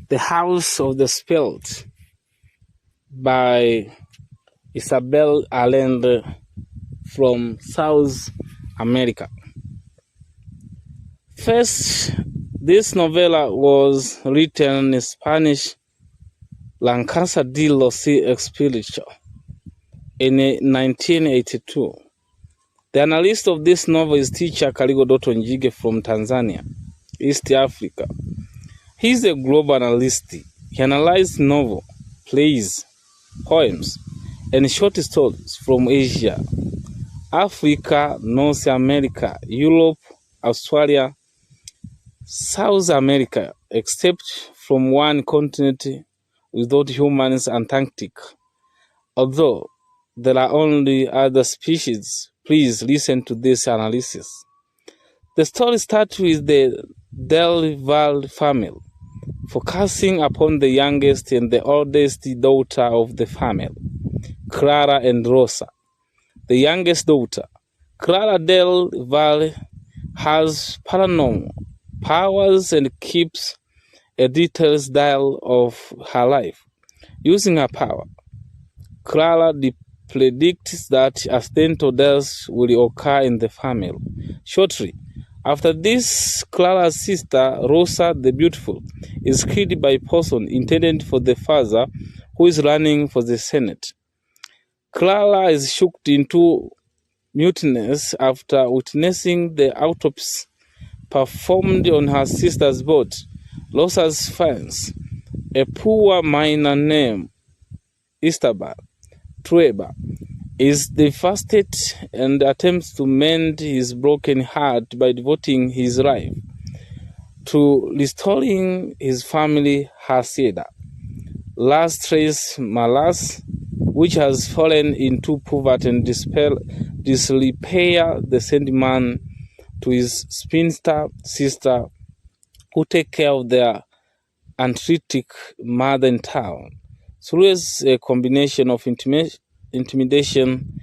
The House of the Spirit by Isabel Allende from South America. First, this novella was written in Spanish La Casa de los Espíritus in 1982. The analyst of this novel is teacher Karigo Doto Njige from Tanzania, East Africa. He is a global analyst. He analyzed novel, plays, poems, and short stories from Asia, Africa, North America, Europe, Australia, South America, except from one continent without humans, Antarctica. Although there are only other species, please listen to this analysis. The story starts with the Del Valle family, focusing upon the youngest and the oldest daughter of the family, Clara and Rosa. The youngest daughter, Clara del Valle, has paranormal powers and keeps a detailed diary of her life. Using her power, Clara predicts that accidental deaths will occur in the family. Shortly after this, Clara's sister, Rosa the Beautiful, is killed by a person intended for the father who is running for the Senate. Clara is shocked into muteness after witnessing the autopsy performed on her sister's body. Rosa's finds a poor miner named Isabel is devastated and attempts to mend his broken heart by devoting his life to restoring his family hacienda, Las Tres Malas, which has fallen into poverty and disrepair, the send man to his spinster sister, who take care of their arthritic mother in town. Through a combination of intimidation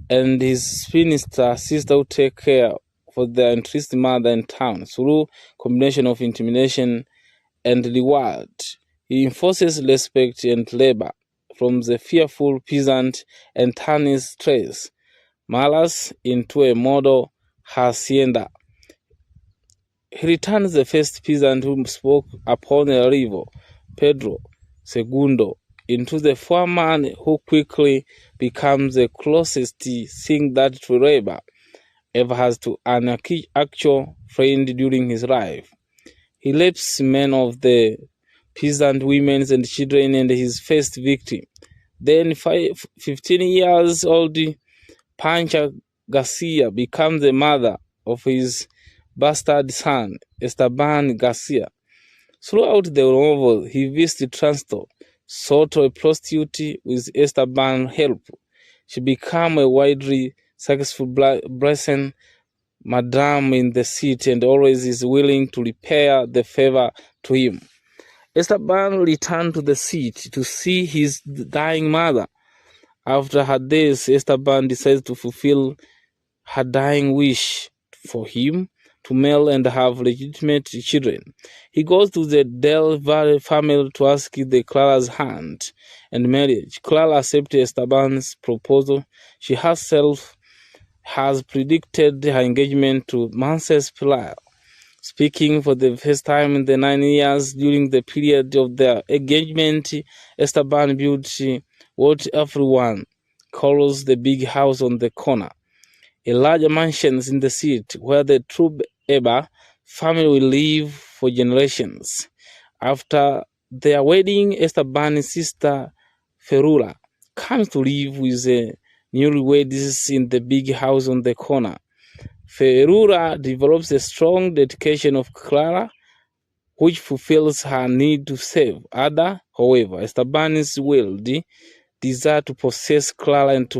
and his spinster sister who take care for their arthritic mother in town, through combination of intimidation and reward, he enforces respect and labor from the fearful peasant and turns Tres Malas into a model hacienda. He returns the first peasant who spoke upon a river, Pedro Segundo, into the foreman who quickly becomes the closest thing that labor ever has to an actual friend during his life. He rapes men of the peasant women and children and his first victim. Then 15 years old Pancha Garcia becomes the mother of his bastard son, Esteban Garcia. Throughout the novel, he visits Transto, sought a prostitute with Esteban's help. She becomes a widely successful blessing madame in the city and always is willing to repair the favor to him. Esteban returned to the city to see his dying mother. After her death, Esteban decides to fulfill her dying wish for him to marry and have legitimate children. He goes to the Del Valle family to ask the Clara's hand and marriage. Clara accepts Esteban's proposal. She herself has predicted her engagement to Manses Pilar. Speaking for the first time in the 9 years during the period of their engagement, Esteban built what everyone calls the big house on the corner, a large mansion in the city where the true Eba family will live for generations. After their wedding, Esteban's sister Ferrura comes to live with the newlyweds in the big house on the corner. Ferrura develops a strong dedication of Clara, which fulfills her need to save others. However, Esteban's wealthy desire to possess Clara and to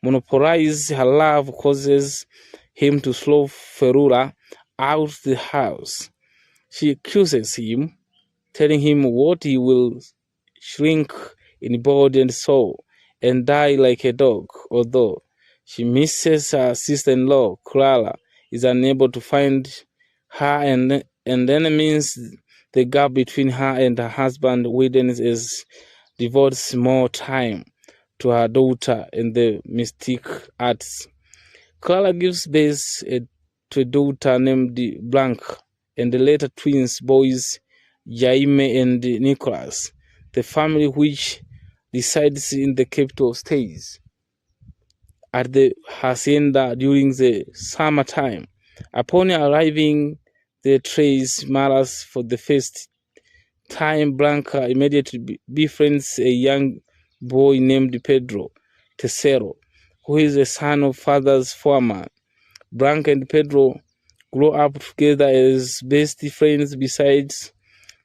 monopolize her love causes him to throw Ferrura out the house. She accuses him, telling him what he will shrink in body and soul and die like a dog. Although she misses her sister-in-law, Clara is unable to find her and enemies the gap between her and her husband widens as devotes more time to her daughter and the mystic arts. Clara gives birth to a daughter named Blanca and the later twins boys Jaime and Nicholas. The family, which resides in the capital, stays at the hacienda during the summertime. Upon arriving, the Tres Maras for the first time. Blanca immediately befriends a young boy named Pedro Tercero, who is the son of father's foreman. Blanca and Pedro grow up together as best friends, besides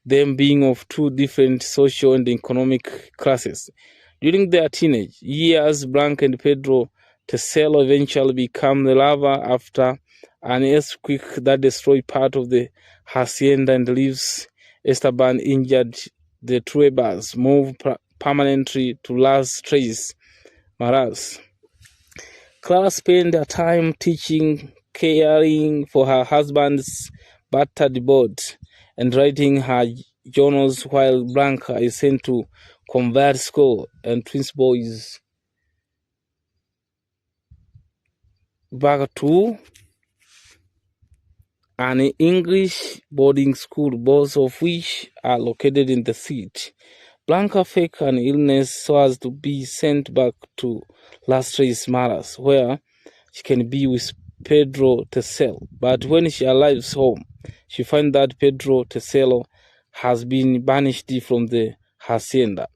them being of two different social and economic classes. During their teenage years, Blanca and Pedro Tercero eventually become the lover after an earthquake that destroyed part of the hacienda and leaves Esteban injured. The Truebas move permanently to Las Tres Maras. Clara spent her time teaching, caring for her husband's battered boat, and writing her journals, while Blanca is sent to convert school and twins boys back to an English boarding school, both of which are located in the city. Blanca fakes an illness so as to be sent back to Las Tres Maras, where she can be with Pedro Tercero. But when she arrives home, she finds that Pedro Tercero has been banished from the hacienda.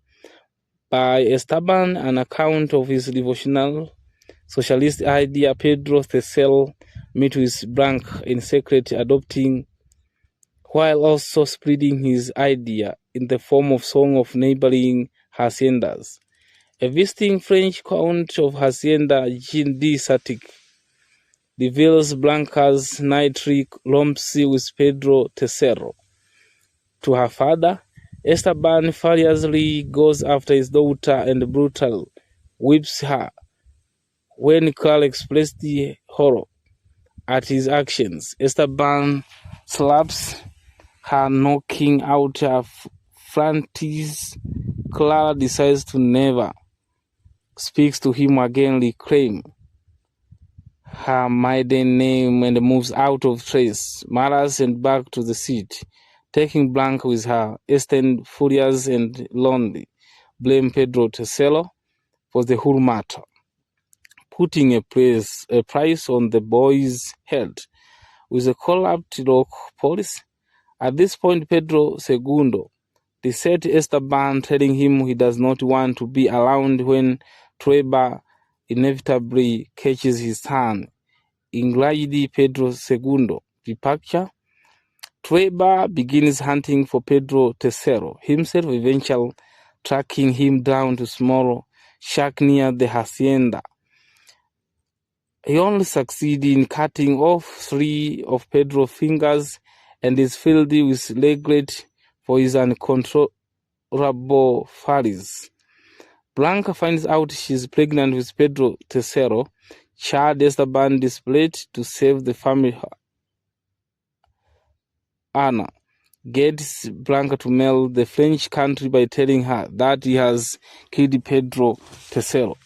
By Esteban, an account of his devotional socialist idea, Pedro Tercero meets with Blanca in secret, adopting while also spreading his idea in the form of song of neighboring haciendas. A visiting French count of hacienda, Jean de Satic, reveals Blanca's nightly romps with Pedro Tercero. To her father, Esteban furiously goes after his daughter and brutally whips her. When Clara expressed the horror at his actions, Esteban slaps her, knocking out her front teeth. Clara decides to never speak to him again, reclaim her maiden name, and moves out of Tres Maras and back to the city, taking Blanca with her. Esther, furious and lonely, blame Pedro Tercero for the whole matter, putting a price on the boy's head with a corrupt rock police. At this point, Pedro Segundo reset Esteban, telling him he does not want to be around when Trueba inevitably catches his son. In Lady Pedro Segundo departure, Trueba begins hunting for Pedro Tercero, himself eventually tracking him down to a small shack near the hacienda. He only succeeds in cutting off 3 of Pedro's fingers and is filled with regret for his uncontrollable follies. Blanca finds out she's pregnant with Pedro Tercero. Child Esteban displayed to save the family. Anna gets Blanca to mail the French country by telling her that he has killed Pedro Tercero.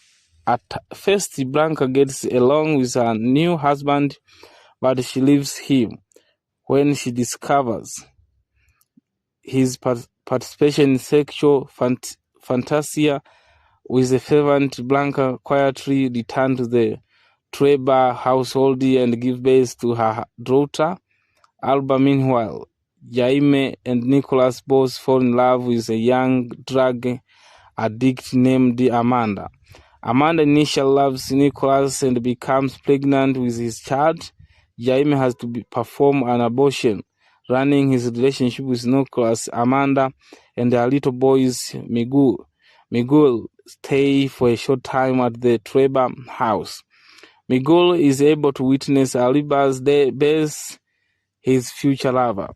At first, Blanca gets along with her new husband, but she leaves him when she discovers his participation in sexual fantasia with the fervent. Blanca quietly returns to the Trueba household and gives birth to her daughter, Alba. Meanwhile, Jaime and Nicholas both fall in love with a young drug addict named Amanda. Amanda initially loves Nicholas and becomes pregnant with his child. Jaime has to perform an abortion, running his relationship with Nicholas. Amanda and her little boys, Miguel stay for a short time at the Trueba house. Miguel is able to witness Alba's birth, his future lover.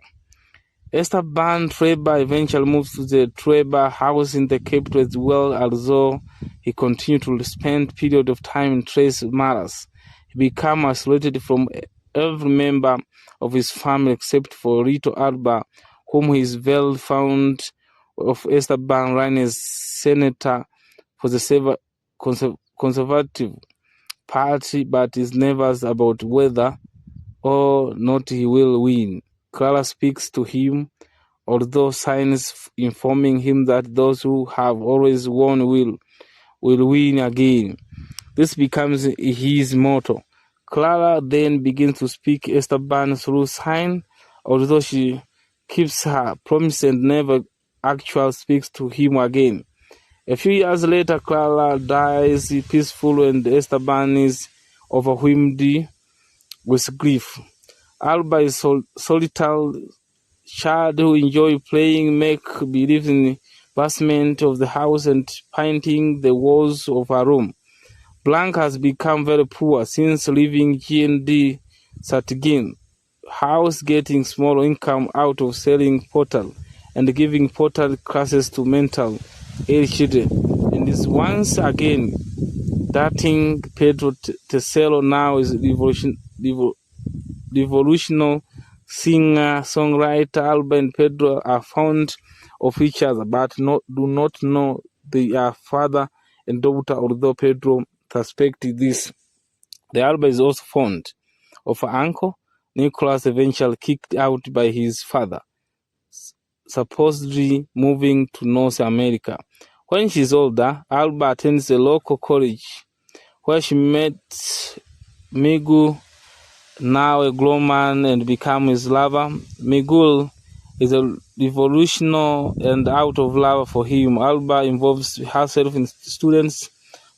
Esteban Trueba eventually moves to the Trueba house in the capital as well, although he continued to spend period of time in Tres Maras. He became isolated from every member of his family except for little Alba, whom he is well fond of Esteban ran as senator for the Conservative Party, but is nervous about whether or not he will win. Clara speaks to him, although signs informing him that those who have always won will win again. This becomes his motto. Clara then begins to speak Esteban through sign, although she keeps her promise and never actually speaks to him again. A few years later, Clara dies peaceful and Esteban is overwhelmed with grief. Alba is solitary child who enjoy playing make-believe in the basement of the house and painting the walls of her room. Blanca has become very poor since leaving G&D Satgin house, getting small income out of selling pottery and giving pottery classes to mental ill children, and is once again dating Pedro Tesoro. Now is revolutionary singer-songwriter. Alba and Pedro are fond of each other, but do not know they are father and daughter, although Pedro suspected this. The Alba is also fond of her uncle, Nicholas, eventually kicked out by his father, supposedly moving to North America. When she's older, Alba attends a local college where she met Miguel, now a grown man, and became his lover. Miguel is a revolutionary and out of love for him. Alba involves herself in students'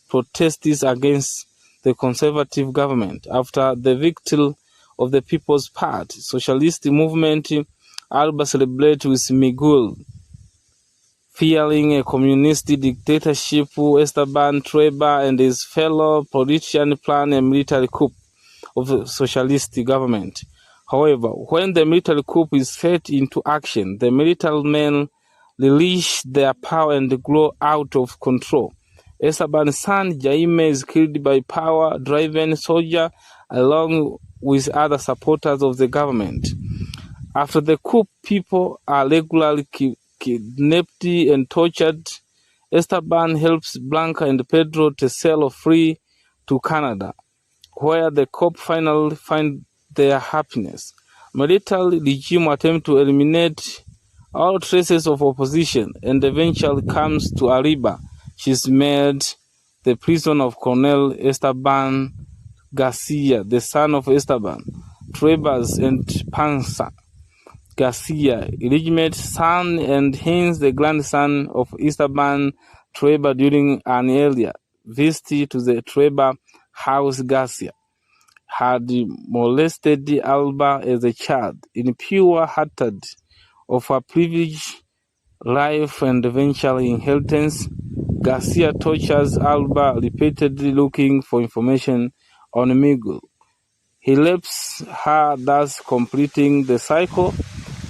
protests against the conservative government. After the victory of the People's Party socialist movement, Alba celebrates with Miguel. Fearing a communist dictatorship, Esteban Trueba and his fellow politicians plan a military coup of the socialist government. However, when the military coup is set into action, the military men release their power and grow out of control. Esteban's son Jaime is killed by power-driven soldiers along with other supporters of the government. After the coup, people are regularly kidnapped and tortured. Esteban helps Blanca and Pedro to sail free to Canada, where the couple finally find their happiness. Military regime attempts to eliminate all traces of opposition and eventually comes to Arriba. She's made the prison of Colonel Esteban Garcia, the son of Esteban Truebas and Panza Garcia, illegitimate son and hence the grandson of Esteban Trueba. During an earlier visit to the Trueba house, Garcia had molested Alba as a child. In pure-hearted of her privileged life and eventual inheritance, Garcia tortures Alba repeatedly looking for information on Miguel. He rapes her, thus completing the cycle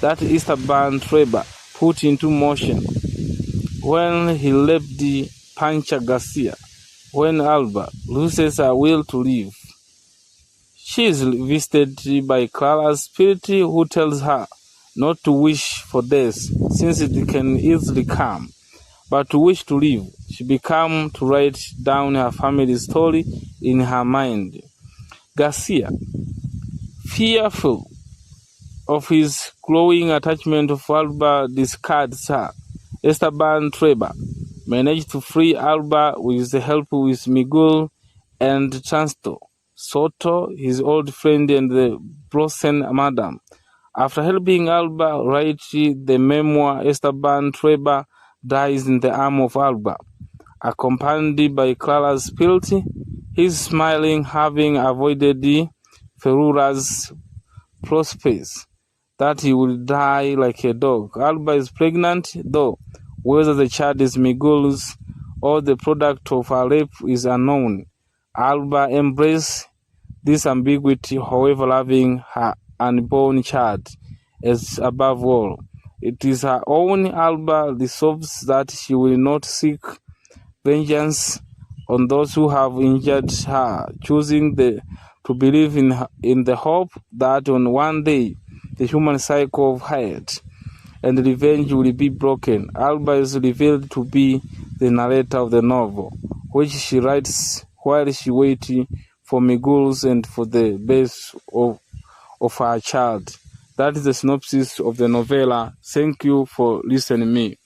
that Esteban Trueba put into motion when he raped Pancha Garcia. When Alba loses her will to live, she is visited by Clara's spirit, who tells her not to wish for death, since it can easily come, but to wish to live. She becomes to write down her family story in her mind. Garcia, fearful of his growing attachment to Alba, discards her. Esteban Trueba managed to free Alba with the help with Miguel and Transto Soto, his old friend, and the Brosen Madam. After helping Alba write the memoir, Esteban Trueba dies in the arms of Alba, accompanied by Clara's spirit. He's smiling, having avoided Ferrura's prospects that he will die like a dog. Alba is pregnant, though whether the child is Miguel's or the product of her rape is unknown. Alba embraces this ambiguity, however, loving her unborn child as above all. It is her own. Alba resolves that she will not seek vengeance on those who have injured her, choosing to believe in the hope that on one day the human cycle of hate and revenge will be broken. Alba is revealed to be the narrator of the novel, which she writes while she waits for Miguel's and for the birth of her child. That is the synopsis of the novella. Thank you for listening to me.